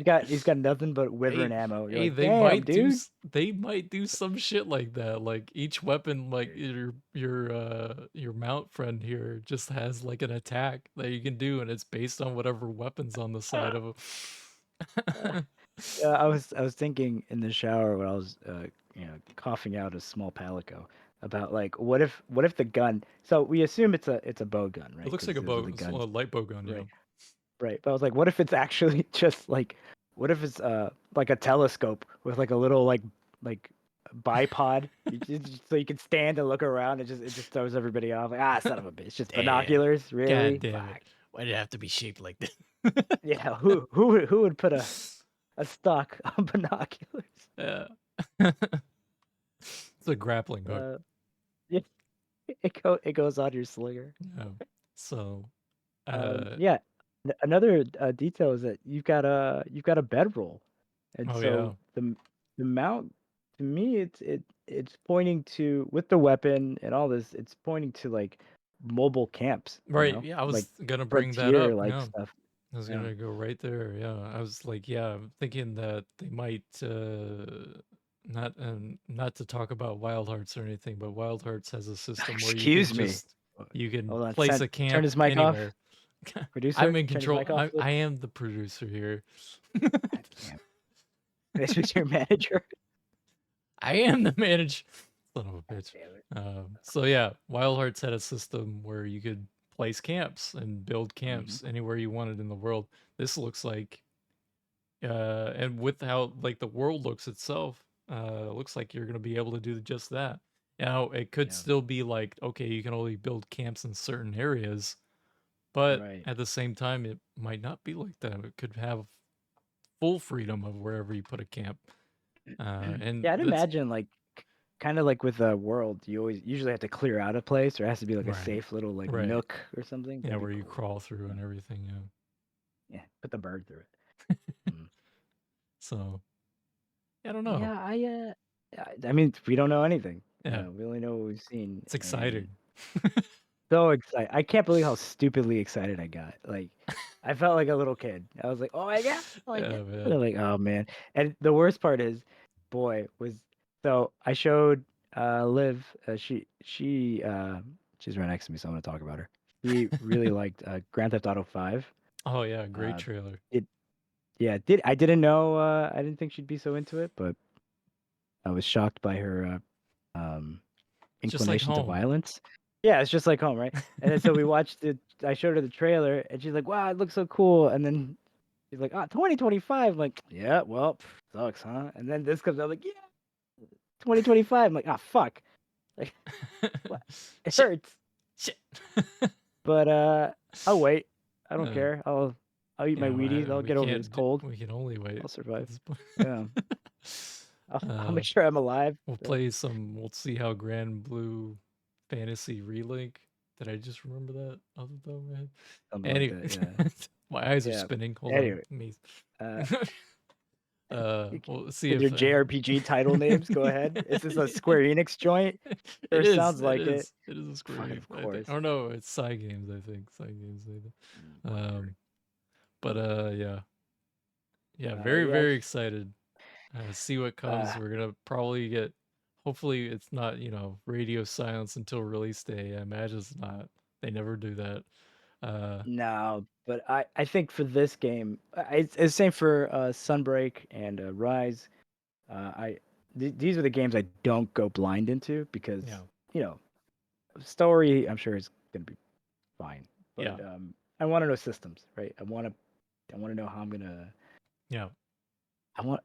Speaker 2: got nothing but wyvern
Speaker 1: Hey,
Speaker 2: ammo. You're
Speaker 1: hey,
Speaker 2: like, damn, dude.
Speaker 1: they might do some shit like that. Like each weapon, like your mount friend here just has like an attack that you can do, and it's based on whatever weapons on the side of
Speaker 2: Uh,
Speaker 1: it.
Speaker 2: yeah, I was thinking in the shower when I was coughing out a small palico about like what if the gun. So we assume it's a bow gun,
Speaker 1: It
Speaker 2: right?
Speaker 1: looks
Speaker 2: Because
Speaker 1: like a
Speaker 2: those are
Speaker 1: bow,
Speaker 2: the
Speaker 1: it's a
Speaker 2: guns,
Speaker 1: light bow gun, yeah.
Speaker 2: right? Right. But I was like, what if it's actually just like, what if it's like a telescope with like a little like bipod, so you can stand and look around and just it just throws everybody off. Like, ah, son of a bitch, just
Speaker 1: Damn.
Speaker 2: binoculars,
Speaker 1: God
Speaker 2: really?
Speaker 1: damn
Speaker 2: Fuck.
Speaker 1: it. Why did it have to be shaped like this?
Speaker 2: Yeah, who would put a stock on binoculars?
Speaker 1: Yeah. It's a grappling hook.
Speaker 2: Uh, yeah, it goes on your slinger.
Speaker 1: Yeah. So, uh,
Speaker 2: Yeah. Another detail is that you've got a bedroll, and
Speaker 1: oh
Speaker 2: so
Speaker 1: yeah.
Speaker 2: the mount to me it's pointing to with the weapon and all this it's pointing to like mobile camps,
Speaker 1: Right. Yeah, I
Speaker 2: like
Speaker 1: was gonna bring that
Speaker 2: frontier
Speaker 1: up.
Speaker 2: like
Speaker 1: Yeah.
Speaker 2: stuff.
Speaker 1: I was
Speaker 2: Yeah.
Speaker 1: gonna go right there. Yeah, I was like, yeah, I'm thinking that they might not to talk about Wild Hearts or anything, but Wild Hearts has a system where you can
Speaker 2: Excuse me.
Speaker 1: just you can
Speaker 2: Hold on.
Speaker 1: place a
Speaker 2: Turn
Speaker 1: camp
Speaker 2: his mic off.
Speaker 1: anywhere. I'm
Speaker 2: Producer,
Speaker 1: in
Speaker 2: turn his
Speaker 1: control.
Speaker 2: mic off, please.
Speaker 1: I am the producer here.
Speaker 2: God damn. This was your manager.
Speaker 1: I am the manager. Son of a
Speaker 2: God
Speaker 1: bitch.
Speaker 2: damn it.
Speaker 1: So yeah, Wild Hearts had a system where you could place camps and build
Speaker 2: Hmm.
Speaker 1: camps anywhere you wanted in the world. This looks like and with how like the world looks itself, looks like you're gonna be able to do just that. Now it could
Speaker 2: Yeah.
Speaker 1: still be like, okay, you can only build camps in certain areas, but
Speaker 2: Right.
Speaker 1: at the same time, it might not be like that. It could have full freedom of wherever you put a camp, and
Speaker 2: Yeah, I'd
Speaker 1: that's
Speaker 2: imagine like kind of like with a world, you always usually have to clear out a place, or it has to be like a
Speaker 1: right,
Speaker 2: safe little like
Speaker 1: right,
Speaker 2: nook or something.
Speaker 1: yeah,
Speaker 2: That'd be
Speaker 1: where you
Speaker 2: cool.
Speaker 1: crawl through
Speaker 2: Yeah.
Speaker 1: and everything.
Speaker 2: Yeah. Put the bird through it.
Speaker 1: Yeah,
Speaker 2: Mm.
Speaker 1: so I don't know.
Speaker 2: Yeah, I mean, we don't know anything.
Speaker 1: Yeah,
Speaker 2: We only know what we've seen,
Speaker 1: it's
Speaker 2: and
Speaker 1: exciting.
Speaker 2: so excited. I can't believe how stupidly excited I got. Like, I felt like a little kid. I was like, "Oh my god!" Like,
Speaker 1: Yeah,
Speaker 2: and
Speaker 1: man.
Speaker 2: I'm like, "Oh man!" And the worst part is, boy, was so I showed Liv. She's right next to me, so I'm gonna talk about her. She really liked Grand Theft Auto 5.
Speaker 1: Oh yeah, great
Speaker 2: Uh,
Speaker 1: trailer.
Speaker 2: it yeah, I didn't know. I didn't think she'd be so into it, but I was shocked by her
Speaker 1: Just like
Speaker 2: inclination to
Speaker 1: home.
Speaker 2: violence. Yeah, it's just like home, right? And then so we watched it. I showed her the trailer, and she's like, "Wow, it looks so cool." And then she's like, "Ah, 2025." I'm like, "Yeah, well, sucks, huh?" And then this comes out like, "Yeah, 2025." I'm like, "Ah, fuck." Like, what? It
Speaker 1: Shit.
Speaker 2: hurts.
Speaker 1: Shit.
Speaker 2: But I'll wait. I don't
Speaker 1: uh,
Speaker 2: care. I'll eat my
Speaker 1: yeah,
Speaker 2: Wheaties. I'll
Speaker 1: we
Speaker 2: get over this
Speaker 1: can't.
Speaker 2: cold.
Speaker 1: We can only wait
Speaker 2: I'll
Speaker 1: at
Speaker 2: survive.
Speaker 1: this point.
Speaker 2: Yeah. I'll
Speaker 1: uh,
Speaker 2: make sure I'm alive.
Speaker 1: we'll
Speaker 2: So,
Speaker 1: play some. We'll see how Grand Blue Fantasy Relink. Did I just remember that off the top of my head?
Speaker 2: something like
Speaker 1: Anyway,
Speaker 2: that. Yeah.
Speaker 1: my eyes are
Speaker 2: Yeah.
Speaker 1: spinning. Hold on,
Speaker 2: Anyway,
Speaker 1: me.
Speaker 2: uh,
Speaker 1: We'll see
Speaker 2: with your
Speaker 1: if
Speaker 2: JRPG title names, go ahead. Is this a Square Enix joint?
Speaker 1: it
Speaker 2: First
Speaker 1: is.
Speaker 2: sounds
Speaker 1: It
Speaker 2: like it.
Speaker 1: is. It is a Square
Speaker 2: Fucking
Speaker 1: Enix,
Speaker 2: of
Speaker 1: I think.
Speaker 2: course.
Speaker 1: Or no, it's Side Games. I think Side Games. I think.
Speaker 2: Whatever.
Speaker 1: But yeah, yeah, very
Speaker 2: Yes.
Speaker 1: very excited. See what comes.
Speaker 2: Uh,
Speaker 1: We're gonna probably get. Hopefully, it's not radio silence until release day. I imagine it's not. They never do that. Uh,
Speaker 2: no, but I think for this game, it's the same for Sunbreak and Rise. These are the games I don't go blind into because
Speaker 1: yeah,
Speaker 2: you know story I'm sure is gonna be fine, but
Speaker 1: yeah,
Speaker 2: I want to know systems, right? I want to know how I'm gonna.
Speaker 1: yeah.
Speaker 2: I want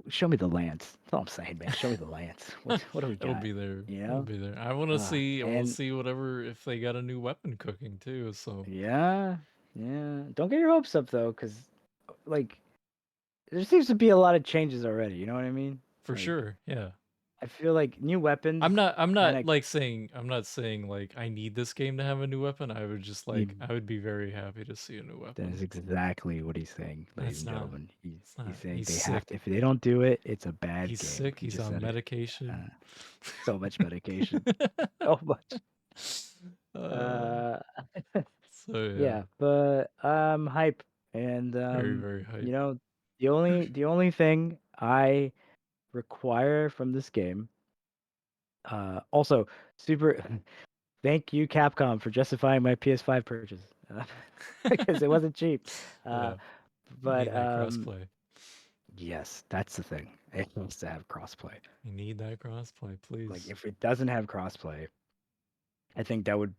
Speaker 2: show me the lands. That's all I'm saying, man. Show me the lands. What do we
Speaker 1: It'll
Speaker 2: got?
Speaker 1: be there.
Speaker 2: You
Speaker 1: It'll
Speaker 2: know?
Speaker 1: be there. I want to see. I want to
Speaker 2: And
Speaker 1: see whatever if they got a new weapon cooking too. So
Speaker 2: yeah, yeah. Don't get your hopes up though, because like there seems to be a lot of changes already. You know what I mean?
Speaker 1: for
Speaker 2: Like
Speaker 1: sure, yeah.
Speaker 2: I feel like new weapons
Speaker 1: I'm
Speaker 2: kind
Speaker 1: not
Speaker 2: of.
Speaker 1: like saying I'm not saying like I need this game to have a new weapon. I would just like I would be very happy to see a new
Speaker 2: That
Speaker 1: weapon.
Speaker 2: is exactly what he's saying, ladies
Speaker 1: That's
Speaker 2: and
Speaker 1: not.
Speaker 2: gentlemen.
Speaker 1: It's
Speaker 2: He's
Speaker 1: not.
Speaker 2: saying
Speaker 1: He's
Speaker 2: they have
Speaker 1: sick.
Speaker 2: to. If they don't do it, it's a bad
Speaker 1: He's
Speaker 2: game.
Speaker 1: sick.
Speaker 2: He
Speaker 1: He's
Speaker 2: just
Speaker 1: on
Speaker 2: said it.
Speaker 1: medication.
Speaker 2: Uh, so much medication. So much.
Speaker 1: uh,
Speaker 2: Uh,
Speaker 1: so yeah,
Speaker 2: yeah, but I'm hype, and
Speaker 1: very very hype.
Speaker 2: the only thing I require from this game, also super. Thank you, Capcom, for justifying my PS5 purchase because it wasn't cheap. Uh,
Speaker 1: Yeah, you
Speaker 2: but
Speaker 1: need that crossplay.
Speaker 2: yes, that's the thing. It needs to have crossplay.
Speaker 1: You need that crossplay,
Speaker 2: Like
Speaker 1: please.
Speaker 2: if it doesn't have crossplay, I think that would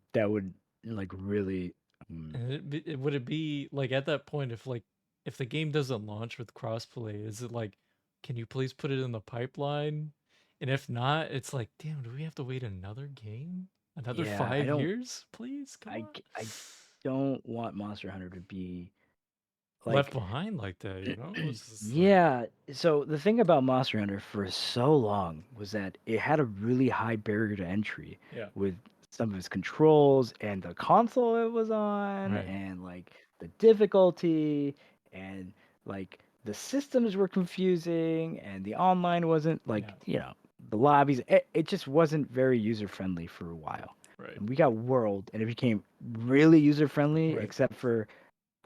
Speaker 2: like really.
Speaker 1: And would it be like at that point if the game doesn't launch with crossplay, is it like, can you please put it in the pipeline? And if not, it's like, damn, do we have to wait another game? Another
Speaker 2: Yeah, I
Speaker 1: five
Speaker 2: don't.
Speaker 1: years? Please, come on.
Speaker 2: I don't want Monster Hunter to be
Speaker 1: Left
Speaker 2: like.
Speaker 1: behind like that, you know? It's just like,
Speaker 2: Yeah, so the thing about Monster Hunter for so long was that it had a really high barrier to entry
Speaker 1: yeah,
Speaker 2: with some of its controls and the console it was on
Speaker 1: right.
Speaker 2: and like the difficulty and like the systems were confusing and the online wasn't like,
Speaker 1: Yeah.
Speaker 2: the lobbies it just wasn't very user friendly for a while.
Speaker 1: Right.
Speaker 2: And we got World, and it became really user friendly,
Speaker 1: Right.
Speaker 2: except for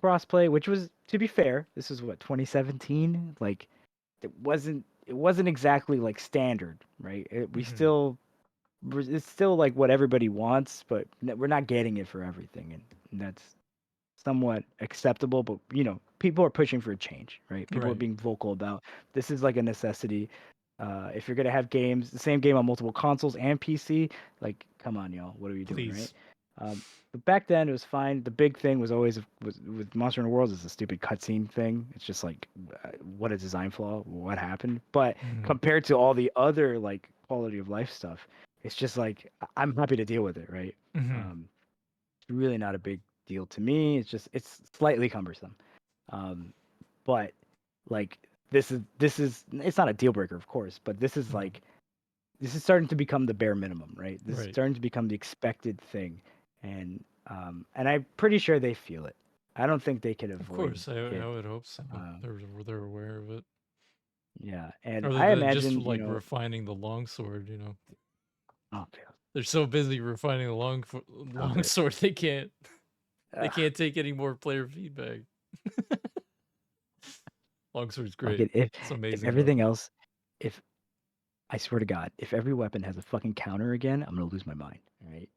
Speaker 2: crossplay, which was, to be fair, this was what, 2017. Like it wasn't exactly like standard, right? We
Speaker 1: Hmm.
Speaker 2: still it's still like what everybody wants, but we're not getting it for everything, and that's somewhat acceptable. But people are pushing for a change, right? People are
Speaker 1: Right.
Speaker 2: being vocal about this is like a necessity. If you're gonna have games, the same game on multiple consoles and PC, like, come on, y'all, what are we doing, right?
Speaker 1: Please.
Speaker 2: Um, but back then it was fine. The big thing was always was with Monster Hunter Worlds is the stupid cutscene thing. It's just like, what a design flaw, what happened? But
Speaker 1: Hmm.
Speaker 2: compared to all the other like quality of life stuff, it's just like I'm happy to deal with it, right?
Speaker 1: Hmm.
Speaker 2: Um, it's really not a big deal to me. It's slightly cumbersome. Um, but like this is it's not a deal breaker, of course, but
Speaker 1: No.
Speaker 2: this is starting to become the bare minimum, right? This is
Speaker 1: Right.
Speaker 2: starting to become the expected thing, and I'm pretty sure they feel it. I don't think they can
Speaker 1: Of
Speaker 2: avoid
Speaker 1: course, I
Speaker 2: it.
Speaker 1: would hope so.
Speaker 2: Uh,
Speaker 1: They're aware of it,
Speaker 2: yeah, and
Speaker 1: or
Speaker 2: I
Speaker 1: they're just
Speaker 2: imagine,
Speaker 1: like refining the longsword.
Speaker 2: oh, yeah,
Speaker 1: They're so busy refining the
Speaker 2: stop it.
Speaker 1: longsword they
Speaker 2: Ugh,
Speaker 1: can't take any more player feedback. Longsword's
Speaker 2: fuck
Speaker 1: great.
Speaker 2: it. If
Speaker 1: It's
Speaker 2: if
Speaker 1: amazing
Speaker 2: everything
Speaker 1: weapon.
Speaker 2: else, if I swear to God, if every weapon has a fucking counter again, I'm gonna lose my mind. All right.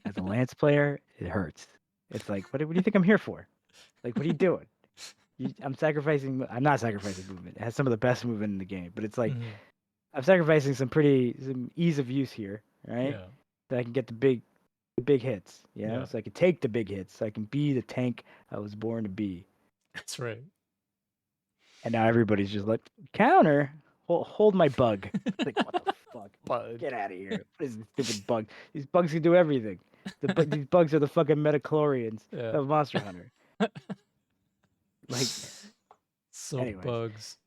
Speaker 2: As a Lance player, it hurts. It's like, what do you think I'm here for? Like, what are you doing? I'm sacrificing. I'm not sacrificing movement. It has some of the best movement in the game, but it's like
Speaker 1: Hmm.
Speaker 2: I'm sacrificing some ease of use here, right?
Speaker 1: Yeah.
Speaker 2: So I can get the big hits,
Speaker 1: Yeah.
Speaker 2: so I can take the big hits, so I can be the tank I was born to be.
Speaker 1: That's right.
Speaker 2: And now everybody's just like, counter, hold my bug. Like, what the fuck?
Speaker 1: Bug.
Speaker 2: Get out of here! What is this stupid bug? These bugs can do everything. These bugs are the fucking metachlorians
Speaker 1: Yeah.
Speaker 2: of Monster Hunter. Like,
Speaker 1: So
Speaker 2: anyways,
Speaker 1: bugs.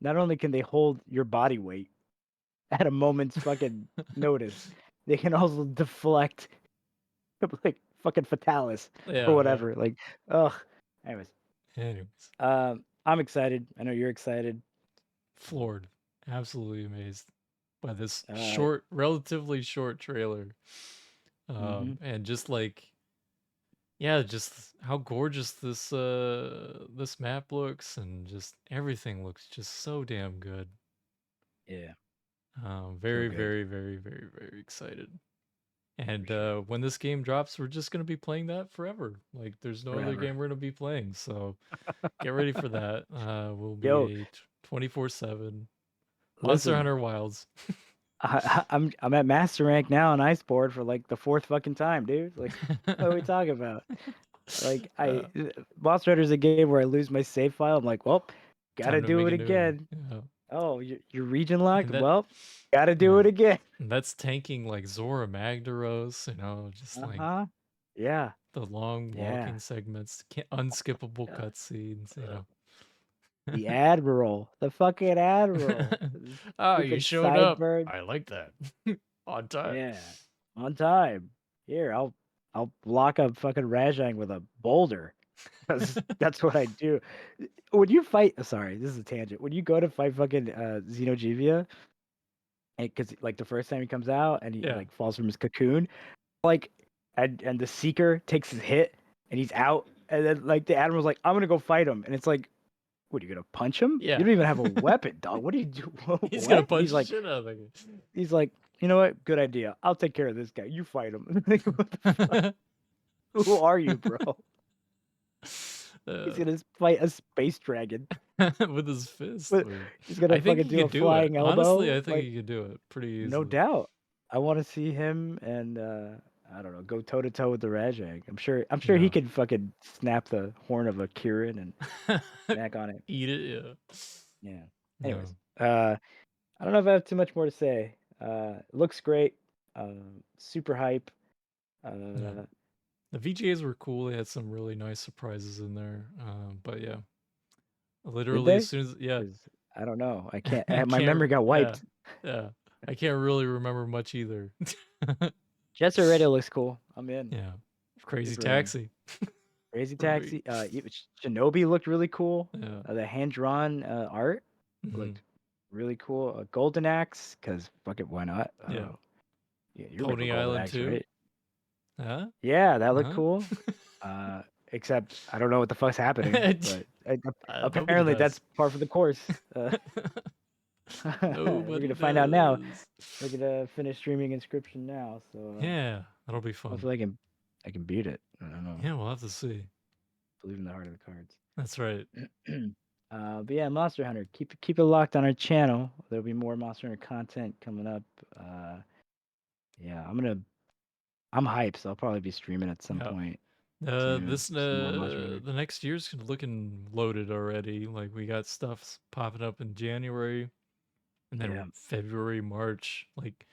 Speaker 2: not only can they hold your body weight at a moment's fucking notice, they can also deflect like fucking fatalis or
Speaker 1: Yeah, yeah.
Speaker 2: whatever. Like, ugh. Anyways,
Speaker 1: Anyways,
Speaker 2: I'm excited. I know you're excited.
Speaker 1: floored. Absolutely amazed by this
Speaker 2: Uh,
Speaker 1: relatively short trailer.
Speaker 2: mm-hmm.
Speaker 1: And just like, yeah, just how gorgeous this map looks, and just everything looks just so damn good.
Speaker 2: Yeah, so
Speaker 1: Very,
Speaker 2: good
Speaker 1: very, very, very, very excited.
Speaker 2: for
Speaker 1: And
Speaker 2: sure.
Speaker 1: when this game drops, we're just gonna be playing that forever. Like, there's no other
Speaker 2: Forever.
Speaker 1: game we're gonna be playing. So get ready for that. Will be
Speaker 2: Yo,
Speaker 1: a 24/7 Monster
Speaker 2: listen,
Speaker 1: Hunter Wilds.
Speaker 2: I'm at master rank now on Iceboard for like the fourth fucking time, dude. Like, what are we talking about? Like,
Speaker 1: uh,
Speaker 2: Monster Hunter is a game where I lose my save file. I'm like, well, gotta
Speaker 1: Time to
Speaker 2: do
Speaker 1: make
Speaker 2: it
Speaker 1: a new one.
Speaker 2: again.
Speaker 1: Yeah.
Speaker 2: Oh, you're region locked.
Speaker 1: And that,
Speaker 2: Well, gotta do
Speaker 1: yeah.
Speaker 2: it again.
Speaker 1: And that's tanking like Zora Magdaros, just
Speaker 2: Uh
Speaker 1: like
Speaker 2: huh. Yeah.
Speaker 1: the long
Speaker 2: Yeah.
Speaker 1: walking segments, unskippable
Speaker 2: Uh,
Speaker 1: cutscenes.
Speaker 2: the Admiral, the fucking Admiral,
Speaker 1: Ah, you
Speaker 2: stupid
Speaker 1: showed up.
Speaker 2: sideburn.
Speaker 1: I like that. On time.
Speaker 2: Yeah, on time. Here, I'll block a fucking Rajang with a boulder. That's what I do. When you fight, sorry, this is a tangent. When you go to fight fucking Xeno'jiivia, because like the first time he comes out and he
Speaker 1: Yeah.
Speaker 2: like falls from his cocoon, like, and the Seeker takes his hit and he's out, and then like the Admiral's like, I'm gonna go fight him, and it's like, what, are you gonna punch him? You
Speaker 1: Yeah.
Speaker 2: don't even have a weapon, dog. What do you do?
Speaker 1: He's gonna
Speaker 2: What?
Speaker 1: punch the shit out of the
Speaker 2: He's like, you know what? Good idea. I'll take care of this guy. You fight him. Like, what the fuck?
Speaker 1: guy.
Speaker 2: Who are you, bro? He's
Speaker 1: uh,
Speaker 2: gonna fight a space dragon.
Speaker 1: with his fist.
Speaker 2: But
Speaker 1: Like,
Speaker 2: he's
Speaker 1: I
Speaker 2: gonna
Speaker 1: think
Speaker 2: fucking
Speaker 1: he
Speaker 2: do a
Speaker 1: could do it.
Speaker 2: flying
Speaker 1: Honestly,
Speaker 2: elbow.
Speaker 1: I think
Speaker 2: Like,
Speaker 1: he could do it pretty
Speaker 2: no
Speaker 1: easily.
Speaker 2: doubt. I want to see him and I don't know, go toe to toe with the Rajang. I'm sure he
Speaker 1: Yeah.
Speaker 2: could fucking snap the horn of a Kirin and snack on it.
Speaker 1: Eat it, yeah.
Speaker 2: Yeah.
Speaker 1: No.
Speaker 2: Anyways, I don't know if I have too much more to say. It looks great. Super hype.
Speaker 1: Yeah.
Speaker 2: Uh,
Speaker 1: The VGAs were cool. They had some really nice surprises in there. But yeah,
Speaker 2: did
Speaker 1: literally as
Speaker 2: they?
Speaker 1: soon as, yeah,
Speaker 2: Because I don't know. I can't.
Speaker 1: I
Speaker 2: My
Speaker 1: can't,
Speaker 2: memory got
Speaker 1: yeah,
Speaker 2: wiped.
Speaker 1: yeah. I can't really remember much either.
Speaker 2: Jester Radio looks cool. I'm in.
Speaker 1: Yeah. Crazy
Speaker 2: Super in.
Speaker 1: Taxi.
Speaker 2: Crazy
Speaker 1: Great.
Speaker 2: Taxi. Shinobi looked really cool.
Speaker 1: Yeah.
Speaker 2: The hand drawn art
Speaker 1: Hmm.
Speaker 2: looked really cool. Golden Axe, because fuck it, why not?
Speaker 1: Yeah.
Speaker 2: Yeah, you remember
Speaker 1: Pony
Speaker 2: Golden
Speaker 1: Island
Speaker 2: Axe,
Speaker 1: 2.
Speaker 2: right?
Speaker 1: Huh?
Speaker 2: Yeah, that looked
Speaker 1: Huh?
Speaker 2: cool. Except I don't know what the fuck's happening, but
Speaker 1: Nobody
Speaker 2: apparently that's
Speaker 1: does.
Speaker 2: par for the course. We're
Speaker 1: Nobody
Speaker 2: gonna find out now.
Speaker 1: does.
Speaker 2: We're gonna finish streaming Inscription now, so
Speaker 1: Yeah, that'll be fun.
Speaker 2: hopefully I can beat it. I don't know.
Speaker 1: Yeah, we'll have to see.
Speaker 2: Believe in the heart of the cards.
Speaker 1: That's right.
Speaker 2: But yeah, Monster Hunter. Keep it locked on our channel. There'll be more Monster Hunter content coming up. Yeah, I'm hyped, so I'll probably be streaming at some
Speaker 1: Yeah.
Speaker 2: point soon.
Speaker 1: This
Speaker 2: Some more Monster Hunter.
Speaker 1: the next year's looking loaded already. Like we got stuff popping up in January and
Speaker 2: Yeah,
Speaker 1: then February, March. Like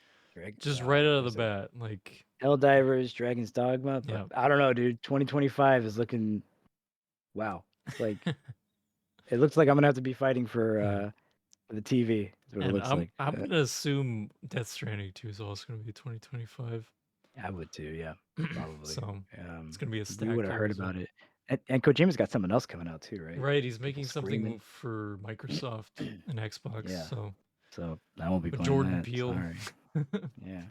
Speaker 1: just right out
Speaker 2: what
Speaker 1: of the
Speaker 2: was it?
Speaker 1: bat. Like
Speaker 2: Helldivers, Dragon's Dogma, but
Speaker 1: yeah.
Speaker 2: I don't know, dude. 2025 is looking wow. It's like it looks like I'm gonna have to be fighting
Speaker 1: Yeah.
Speaker 2: for the TV. Is what it
Speaker 1: And
Speaker 2: looks like.
Speaker 1: I'm gonna assume Death Stranding 2 is also gonna be 2025.
Speaker 2: I would too. Yeah, probably.
Speaker 1: So it's gonna be a
Speaker 2: We would
Speaker 1: stacked
Speaker 2: have
Speaker 1: year
Speaker 2: heard
Speaker 1: as well.
Speaker 2: about it. And Kojima's got something else coming out too, right?
Speaker 1: Right, he's
Speaker 2: People
Speaker 1: making something
Speaker 2: screaming.
Speaker 1: for Microsoft and Xbox.
Speaker 2: Yeah.
Speaker 1: So
Speaker 2: So I won't be
Speaker 1: with
Speaker 2: playing
Speaker 1: Jordan
Speaker 2: that.
Speaker 1: Peele.
Speaker 2: Sorry. Yeah.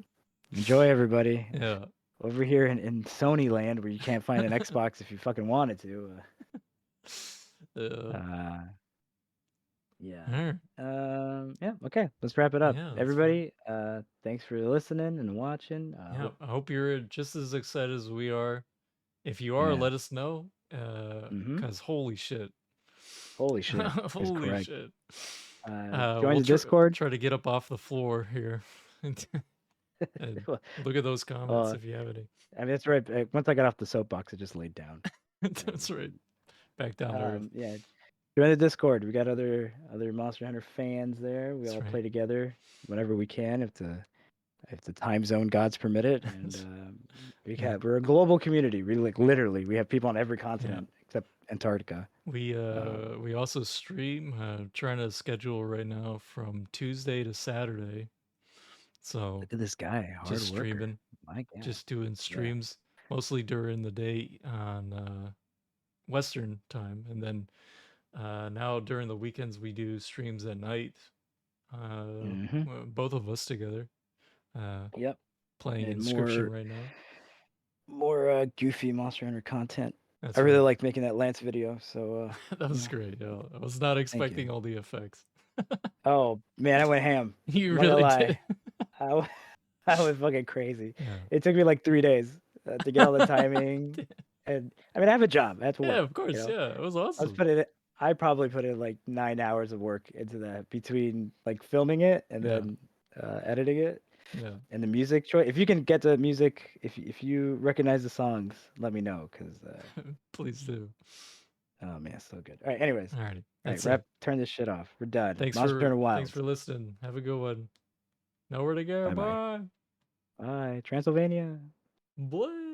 Speaker 2: Enjoy everybody.
Speaker 1: Yeah.
Speaker 2: Over here in Sony land where you can't find an Xbox if you fucking wanted to. Uh, yeah.
Speaker 1: Alright.
Speaker 2: Yeah, okay. Let's wrap it up.
Speaker 1: Yeah, that's fine.
Speaker 2: Everybody, thanks for listening and watching.
Speaker 1: Yeah, I hope you're just as excited as we are. If you are,
Speaker 2: Yeah.
Speaker 1: let us know.
Speaker 2: Mm-hmm.
Speaker 1: Cause holy shit.
Speaker 2: Holy shit is
Speaker 1: Holy
Speaker 2: correct.
Speaker 1: shit.
Speaker 2: Join
Speaker 1: We'll
Speaker 2: the Discord.
Speaker 1: try to get up off the floor here. And look at those comments
Speaker 2: uh,
Speaker 1: if you have any.
Speaker 2: I mean, that's right. Once I got off the soapbox, I just laid down.
Speaker 1: That's right. Back down to earth.
Speaker 2: Yeah. Join the Discord. We got other Monster Hunter fans there. We
Speaker 1: That's
Speaker 2: all
Speaker 1: right.
Speaker 2: play together whenever we can, if the time zone gods permit it. And
Speaker 1: Yeah.
Speaker 2: we're a global community. We literally we have people on every continent except Antarctica.
Speaker 1: We also stream. Trying to schedule right now from Tuesday to Saturday. So
Speaker 2: Look at this guy, hard
Speaker 1: just
Speaker 2: worker.
Speaker 1: streaming,
Speaker 2: My God.
Speaker 1: just doing streams mostly during the day on Western time, and then now during the weekends we do streams at night.
Speaker 2: Mm-hmm.
Speaker 1: Both of us together.
Speaker 2: Yep.
Speaker 1: Playing
Speaker 2: And
Speaker 1: Inscription right now.
Speaker 2: more goofy Monster Hunter content.
Speaker 1: That's
Speaker 2: I really
Speaker 1: right.
Speaker 2: liked making that Lance video. So
Speaker 1: That was great. Yeah, I was not
Speaker 2: you.
Speaker 1: expecting all the effects.
Speaker 2: Oh man, I went ham.
Speaker 1: You
Speaker 2: I'm not gonna
Speaker 1: really
Speaker 2: lie.
Speaker 1: did.
Speaker 2: I was fucking crazy.
Speaker 1: Yeah.
Speaker 2: It took me like 3 days to get all the timing. And I mean, I have a job. I have to
Speaker 1: Yeah,
Speaker 2: work.
Speaker 1: of course.
Speaker 2: You know,
Speaker 1: Yeah, it was awesome.
Speaker 2: I probably put in like 9 hours of work into that between like filming it and then editing it.
Speaker 1: Yeah.
Speaker 2: And the music choice. If you can get the music, if you recognize the songs, let me know because.
Speaker 1: Please do.
Speaker 2: Oh man, so good. All right. Anyways.
Speaker 1: Alrighty.
Speaker 2: All right. Turn this shit off. We're done.
Speaker 1: Thanks
Speaker 2: Monster Hunter Wilds.
Speaker 1: thanks for listening. Have a good one. Nowhere to go.
Speaker 2: Bye-bye.
Speaker 1: Bye.
Speaker 2: Bye. Transylvania.
Speaker 1: Bye.